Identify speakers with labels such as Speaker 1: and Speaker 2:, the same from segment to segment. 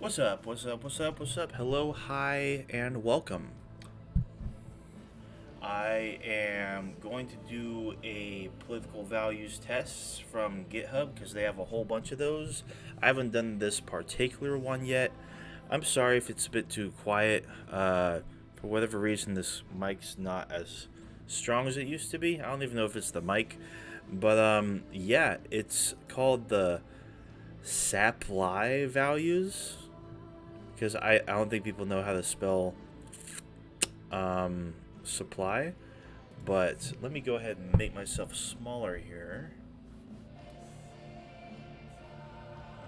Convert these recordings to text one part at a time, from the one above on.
Speaker 1: What's up? What's up? What's up? What's up? Hello, hi, and welcome. I am going to do a political values test from GitHub because they have a whole bunch of those. I haven't done this particular one yet. I'm sorry if it's a bit too quiet. For whatever reason, this mic's not as strong as it used to be. I don't even know if it's the mic. But yeah, it's called the SapplyValues because I don't think people know how to spell supply. But let me go ahead and make myself smaller here.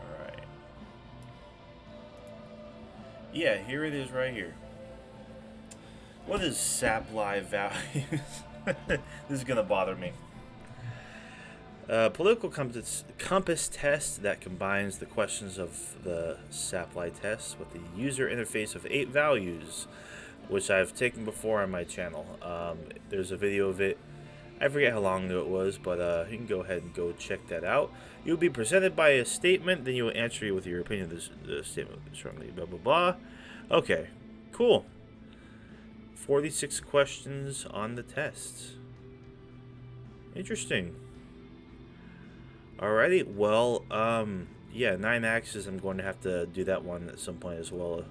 Speaker 1: Alright. Yeah, here it is right here. What is supply values? This is going to bother me. Political compass test that combines the questions of the Supply test with the user interface of 8 values, which I've taken before on my channel. There's a video of it. I forget how long ago it was, but you can go ahead and go check that out. You'll be presented by a statement, then you will answer with your opinion of the statement strongly, blah, blah, blah. Okay, cool. 46 questions on the test. Interesting. Alrighty, well, yeah, 9 axes. I'm going to have to do that one at some point as well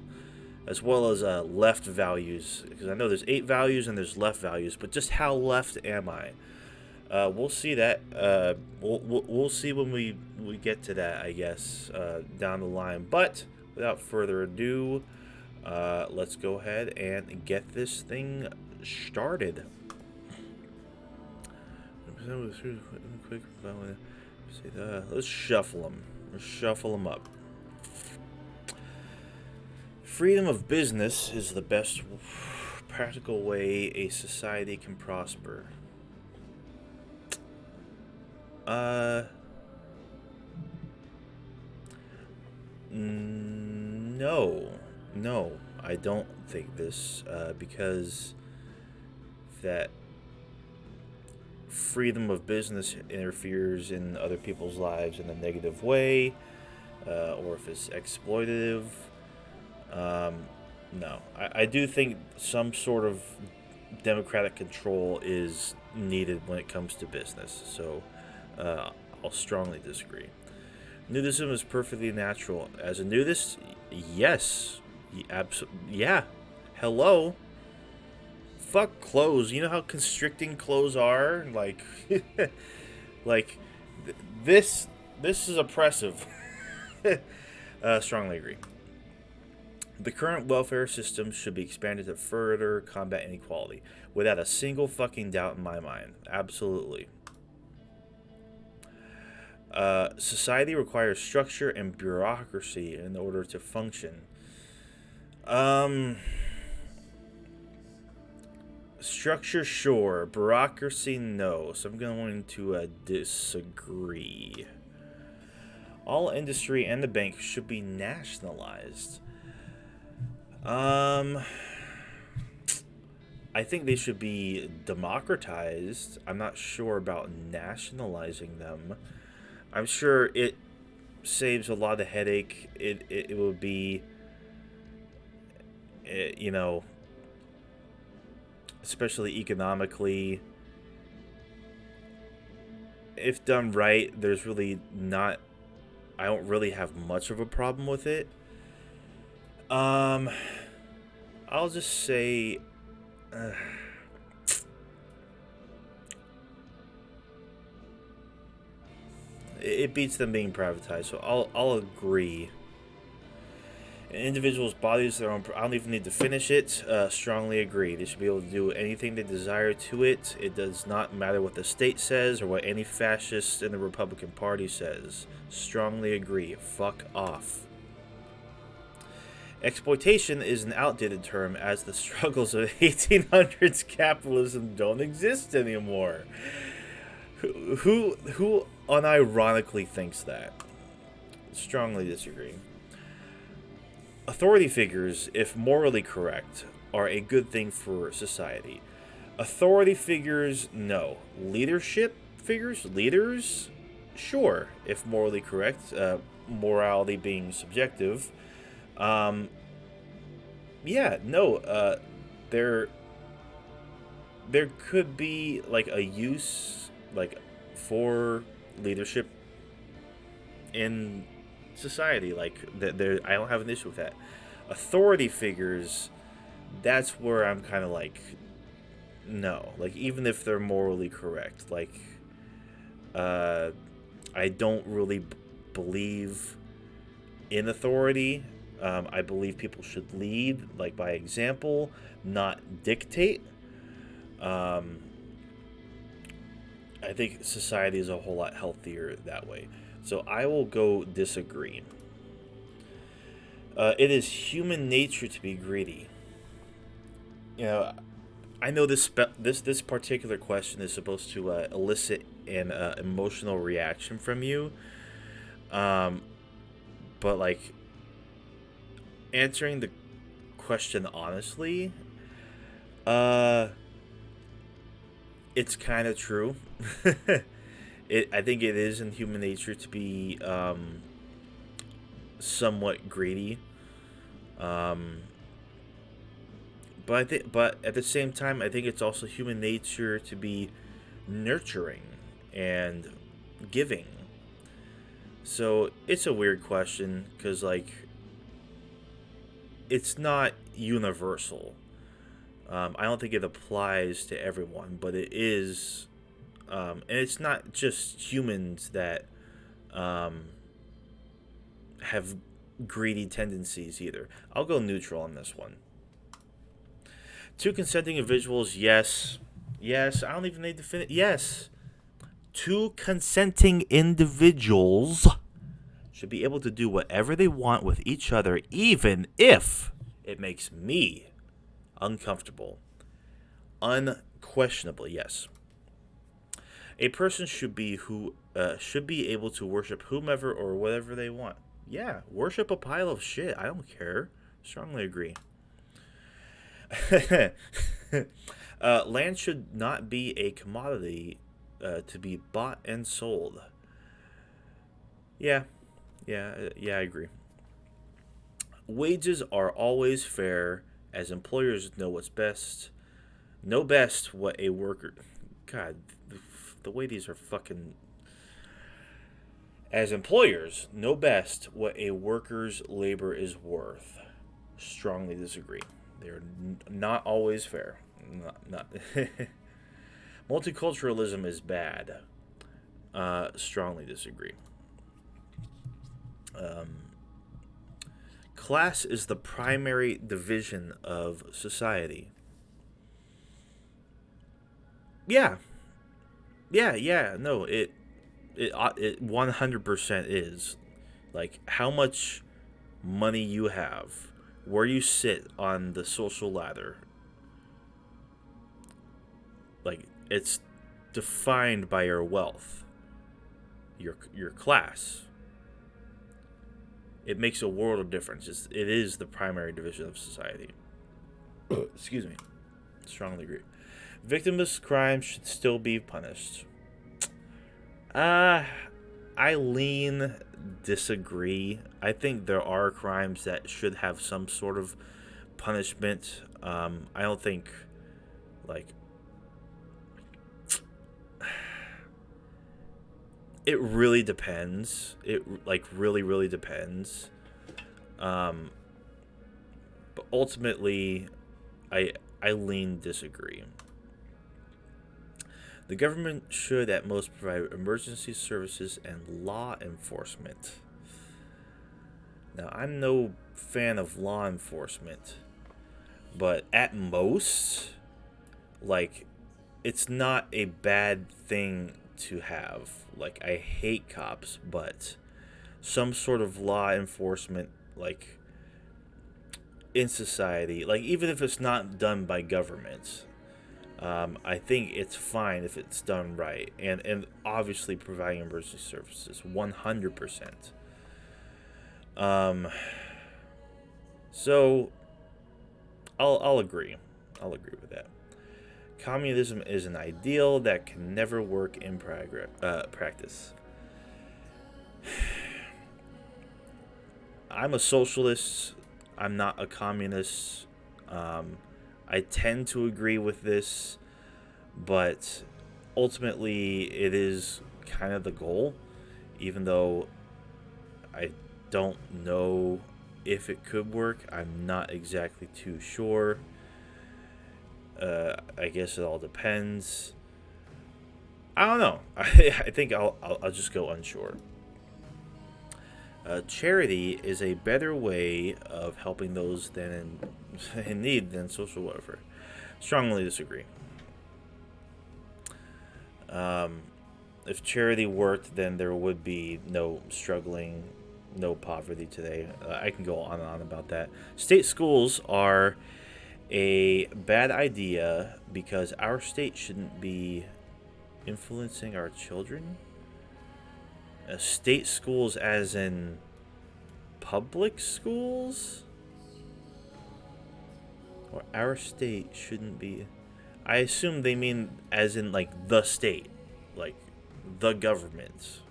Speaker 1: as left values, because I know there's 8 values and there's left values, but just how left am I? We'll see that. We'll see when we get to that, I guess, down the line. But without further ado, let's go ahead and get this thing started. Let's shuffle them. Let's shuffle them up. Freedom of business is the best practical way a society can prosper. No, I don't think this, because that freedom of business interferes in other people's lives in a negative way, or if it's exploitative. No, I do think some sort of democratic control is needed when it comes to business, so I'll strongly disagree. Nudism is perfectly natural. As a nudist, yes. Yeah. Hello. Fuck clothes. You know how constricting clothes are? Like, like, this is oppressive. Strongly agree. The current welfare system should be expanded to further combat inequality, without a single fucking doubt in my mind. Absolutely. Society requires structure and bureaucracy in order to function. Structure, sure. Bureaucracy, no. So I'm going to disagree. All industry and the bank should be nationalized. I think they should be democratized. I'm not sure about nationalizing them. I'm sure it saves a lot of headache. It would be, you know, especially economically, if done right, there's really not, I don't really have much of a problem with it. I'll just say, it beats them being privatized, so I'll agree. An individual's body is their own. I don't even need to finish it. Strongly agree. They should be able to do anything they desire to it. It does not matter what the state says or what any fascist in the Republican Party says. Strongly agree. Fuck off. Exploitation is an outdated term, as the struggles of 1800s capitalism don't exist anymore. Who unironically thinks that? Strongly disagree. Authority figures, if morally correct, are a good thing for society. Authority figures, no. Leadership figures, leaders, sure, if morally correct. Morality being subjective. Um, yeah, no, there there could be like a use like for leadership in society. Like there, I don't have an issue with that. Authority figures, that's where I'm kind of like, no. Like even if they're morally correct, like uh, I don't really believe in authority. I believe people should lead, like by example, not dictate. Um, I think society is a whole lot healthier that way. So I will go disagree. It is human nature to be greedy. You know, I know this particular question is supposed to elicit an emotional reaction from you, um, but like answering the question honestly, uh, it's kind of true. I think it is in human nature to be somewhat greedy. Um, but at the same time, I think it's also human nature to be nurturing and giving. So it's a weird question because like it's not universal. I don't think it applies to everyone, but it is, and it's not just humans that um, have greedy tendencies either. I'll go neutral on this one. Two consenting individuals, yes. Yes, I don't even need to finish. Yes. Two consenting individuals should be able to do whatever they want with each other, even if it makes me uncomfortable. Unquestionably, yes. A person should be able to worship whomever or whatever they want. Yeah, worship a pile of shit. I don't care. Strongly agree. Land should not be a commodity to be bought and sold. Yeah, yeah, I agree. Wages are always fair, as employers know best what a worker. God, the way these are fucking. As employers know best what a worker's labor is worth. Strongly disagree. They're not always fair. Not. Multiculturalism is bad. Strongly disagree. Um, Class is the primary division of society. Yeah, yeah. No, it 100% is. Like how much money you have, where you sit on the social ladder. Like it's defined by your wealth, your class. It makes a world of difference. It is the primary division of society. Excuse me. Strongly agree. Victimless crime should still be punished. Uh, I lean disagree. I think there are crimes that should have some sort of punishment. I don't think, like, it really depends. It, like, really depends. Um, but ultimately, I lean disagree. The government should at most provide emergency services and law enforcement. Now, I'm no fan of law enforcement, but at most, like, it's not a bad thing to have. Like, I hate cops, but some sort of law enforcement, like, in society, like, even if it's not done by government, I think it's fine if it's done right, and obviously providing emergency services, 100%. Um, so I'll agree. I'll agree with that. Communism is an ideal that can never work in practice. I'm a socialist, I'm not a communist. I tend to agree with this, but ultimately it is kind of the goal, even though I don't know if it could work. I'm not exactly too sure. I guess it all depends. I don't know. I think I'll just go unsure. Charity is a better way of helping those in need than social welfare. Strongly disagree. If charity worked, then there would be no struggling, no poverty today. I can go on and on about that. State schools are a bad idea because our state shouldn't be influencing our children. State schools, as in public schools? Or our state shouldn't be. I assume they mean as in like the state, like the government.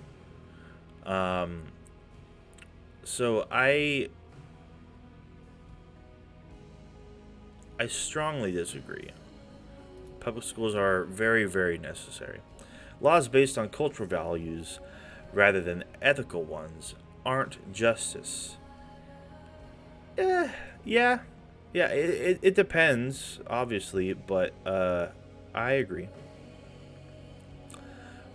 Speaker 1: So I strongly disagree. Public schools are very, very necessary. Laws based on cultural values rather than ethical ones aren't justice. Yeah. It depends, obviously, but I agree.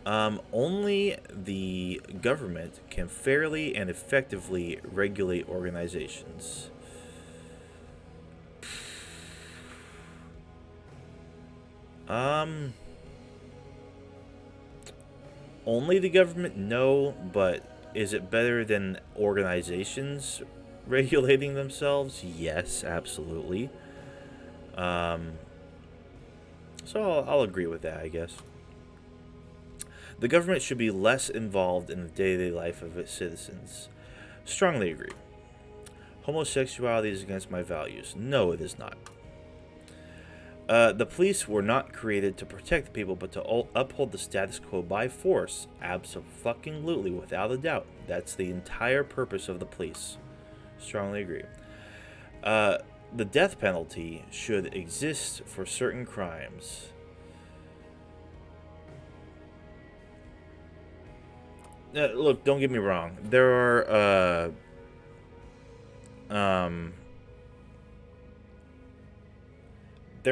Speaker 1: Only the government can fairly and effectively regulate organizations. Only the government? No, but is it better than organizations regulating themselves? Yes, absolutely. So I'll agree with that, I guess. The government should be less involved in the day-to-day life of its citizens. Strongly agree. Homosexuality is against my values. No, it is not. The police were not created to protect people, but to uphold the status quo by force. Absolutely, without a doubt. That's the entire purpose of the police. Strongly agree. The death penalty should exist for certain crimes. Look, don't get me wrong. There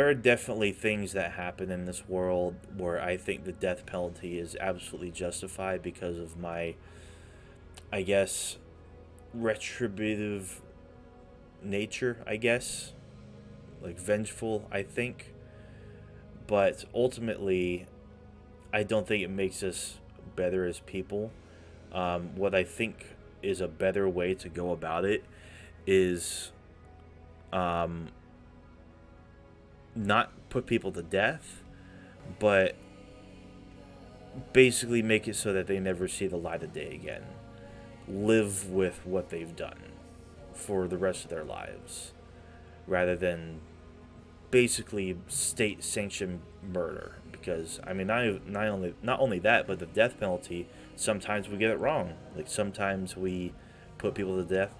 Speaker 1: are definitely things that happen in this world where I think the death penalty is absolutely justified because of my, I guess, retributive nature, I guess. Like, vengeful, I think. But ultimately, I don't think it makes us better as people. What I think is a better way to go about it is not put people to death, but basically make it so that they never see the light of day again. Live with what they've done for the rest of their lives, rather than basically state-sanctioned murder. Because I mean, not only that, but the death penalty. Sometimes we get it wrong. Like sometimes we put people to death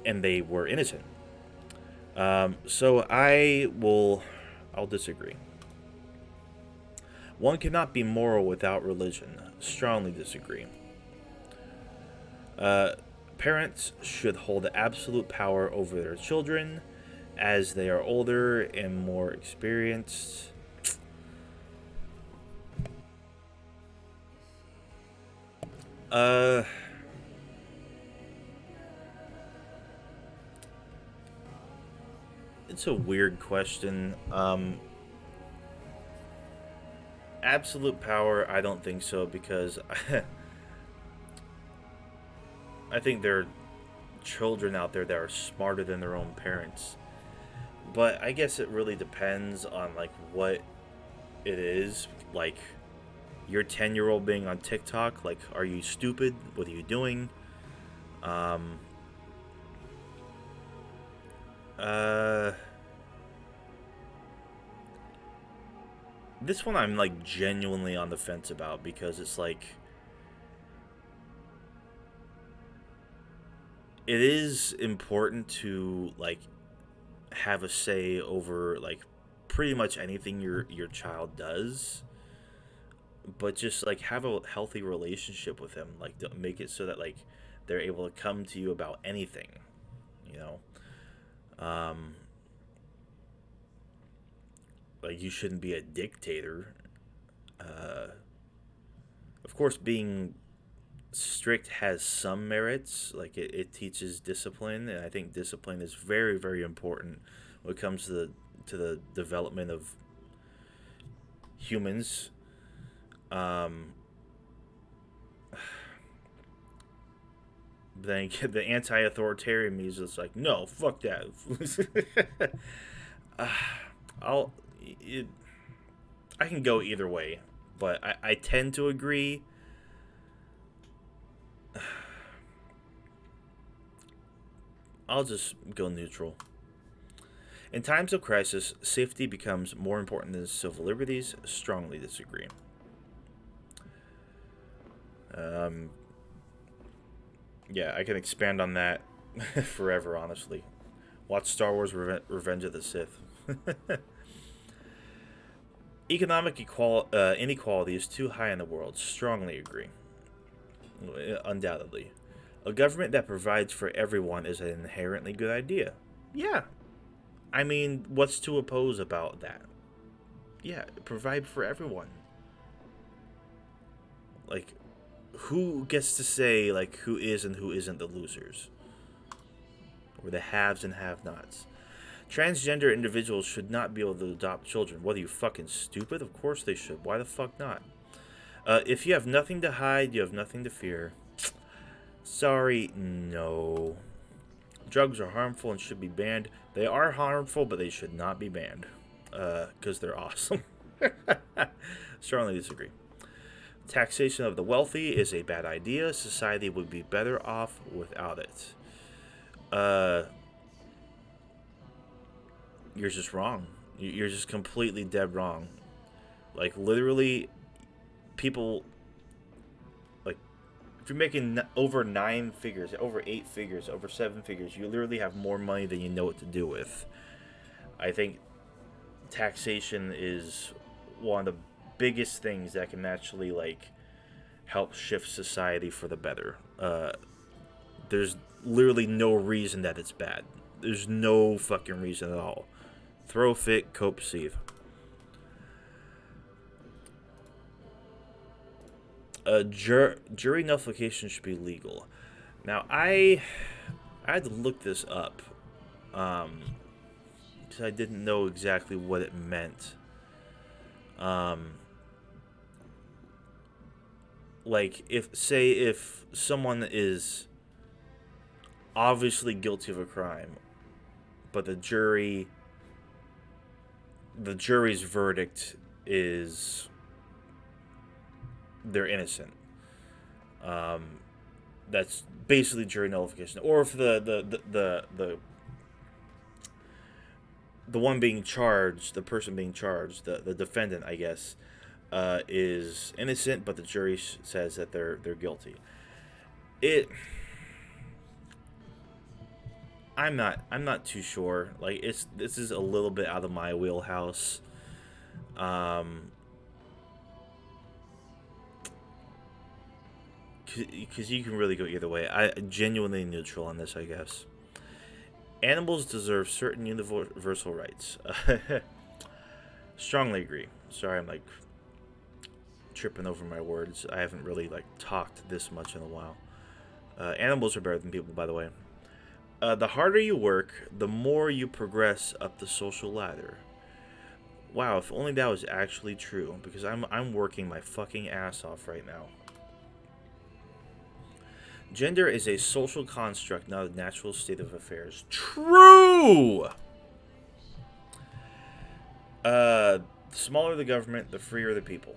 Speaker 1: and they were innocent. So I'll disagree. One cannot be moral without religion. Strongly disagree. Parents should hold absolute power over their children as they are older and more experienced. It's a weird question. Absolute power, I don't think so, because I think there are children out there that are smarter than their own parents. But I guess it really depends on like what it is. Like your 10-year-old being on TikTok, like, are you stupid? What are you doing? This one I'm like genuinely on the fence about, because it's like, I think they're children out there that are smarter than their own parents. But I guess it really depends on like what it is. Like your 10-year-old being on TikTok, like, are you stupid? What are you doing? This one I'm like genuinely on the fence about, because it's like, it is important to like have a say over like pretty much anything your child does, but just like have a healthy relationship with them. Like to make it so that like they're able to come to you about anything, you know. Um, like you shouldn't be a dictator. Uh, of course, being strict has some merits. Like it teaches discipline, and I think discipline is very very important when it comes to the development of humans. Um, then the anti-authoritarian me is just like, no, fuck that. uh, I'll it, I can go either way, but I tend to agree. I'll just go neutral. In times of crisis, safety becomes more important than civil liberties. Strongly disagree. Um, yeah, I can expand on that forever, honestly. Watch Star Wars Revenge of the Sith. Economic inequality is too high in the world. Strongly agree. Undoubtedly. A government that provides for everyone is an inherently good idea. Yeah. I mean, what's to oppose about that? Yeah, provide for everyone. Like, who gets to say, like, who is and who isn't the losers? Or the haves and have-nots? Transgender individuals should not be able to adopt children. What are you, fucking stupid? Of course they should. Why the fuck not? If you have nothing to hide, you have nothing to fear. Sorry, no. Drugs are harmful and should be banned. They are harmful, but they should not be banned. Because they're awesome. Strongly disagree. Taxation of the wealthy is a bad idea. Society would be better off without it. You're just wrong. You're just completely dead wrong. Like, literally, people, like, if you're making over 9 figures, over 8 figures, over 7 figures, you literally have more money than you know what to do with. I think taxation is one of the biggest things that can actually, like, help shift society for the better. There's literally no reason that it's bad. There's no fucking reason at all. Throw fit, cope, seethe. Jury nullification should be legal. Now, I had to look this up because I didn't know exactly what it meant. Like, if someone is obviously guilty of a crime, but the jury's verdict is they're innocent. That's basically jury nullification. Or if the one being charged, the person being charged, the defendant, I guess, is innocent, but the jury says that they're guilty. I'm not too sure. Like, this is a little bit out of my wheelhouse. Because you can really go either way. I genuinely neutral on this, I guess. Animals deserve certain universal rights. Strongly agree. Sorry, I'm like tripping over my words. I haven't really like talked this much in a while. Animals are better than people, by the way. The harder you work, the more you progress up the social ladder. Wow, if only that was actually true, because I'm working my fucking ass off right now. Gender is a social construct, not a natural state of affairs. True! The smaller the government, the freer the people.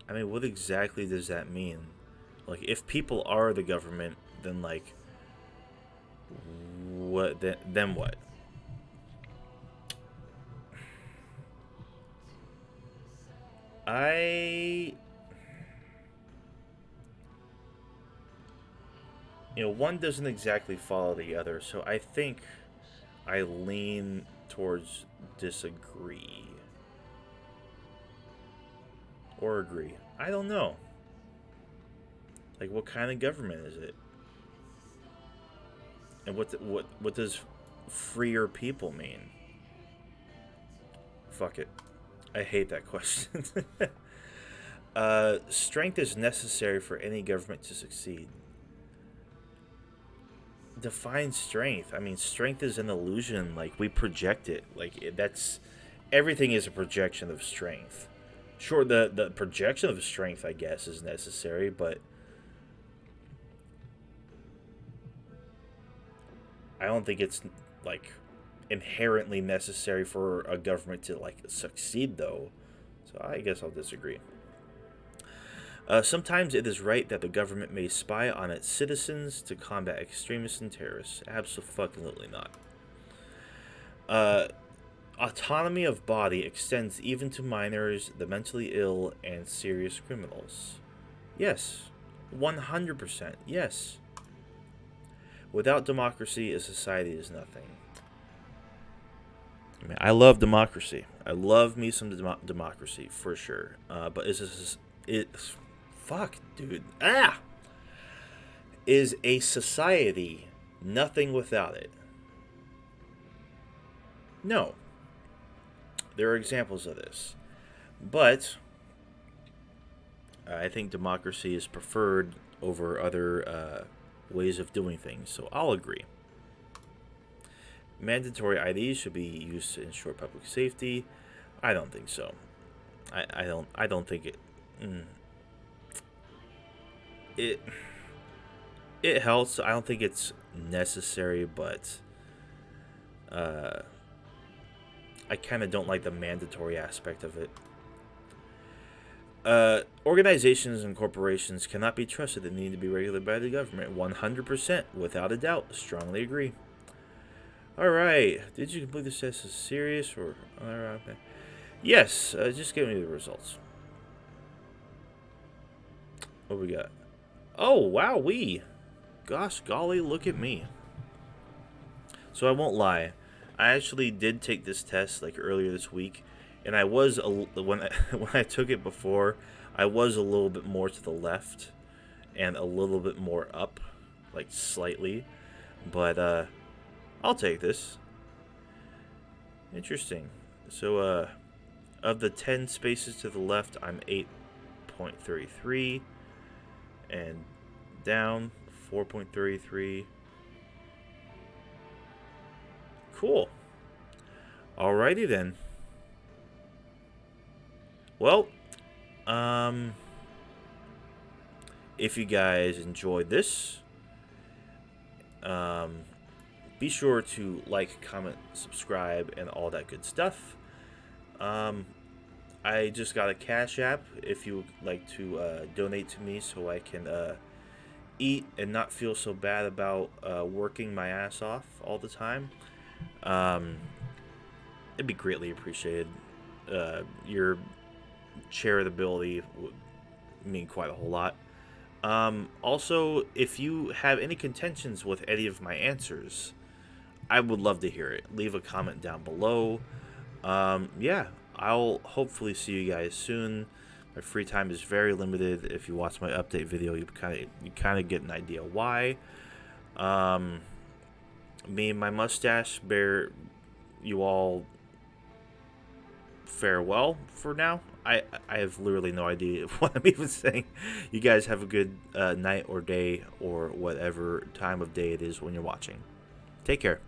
Speaker 1: I mean, what exactly does that mean? Like, if people are the government, then, like, what? Then what? One doesn't exactly follow the other, so I think I lean towards disagree. Or agree. I don't know. Like, what kind of government is it? And what does freer people mean? Fuck it. I hate that question. Strength is necessary for any government to succeed. Define strength. I mean, strength is an illusion. Like, we project it. Like, that's... Everything is a projection of strength. Sure, the projection of strength, I guess, is necessary, but... I don't think it's, like, inherently necessary for a government to, like, succeed, though. So I guess I'll disagree. Sometimes it is right that the government may spy on its citizens to combat extremists and terrorists. Absolutely not. Autonomy of body extends even to minors, the mentally ill, and serious criminals. Yes. 100%. Yes. Without democracy, a society is nothing. I mean, I love democracy. I love me some democracy, for sure. But fuck, dude. Is a society nothing without it? No. There are examples of this. But I think democracy is preferred over other ways of doing things, so I'll agree. Mandatory IDs should be used to ensure public safety. I don't think so. I don't think it. It helps. I don't think it's necessary, but I kind of don't like the mandatory aspect of it. Organizations and corporations cannot be trusted and need to be regulated by the government. 100%, without a doubt. Strongly agree. Alright, did you complete this test as serious or... Okay. Yes, just give me the results. What we got? Oh, wow, gosh golly, look at me. So I won't lie. I actually did take this test like earlier this week. And I was, when I took it before, I was a little bit more to the left and a little bit more up, like slightly. But I'll take this. Interesting. So of the 10 spaces to the left, I'm 8.33. And down, 4.33. Cool. Alrighty then. Well, if you guys enjoyed this, be sure to like, comment, subscribe, and all that good stuff. I just got a Cash App if you would like to donate to me so I can eat and not feel so bad about working my ass off all the time. It'd be greatly appreciated. Your charitability would mean quite a whole lot. Also, if you have any contentions with any of my answers, I would love to hear it. Leave a comment down below. Yeah, I'll hopefully see you guys soon. My free time is very limited. If you watch my update video, you kind of get an idea why. Me and my mustache bear you all farewell for now. I have literally no idea what I'm even saying. You guys have a good night or day or whatever time of day it is when you're watching. Take care.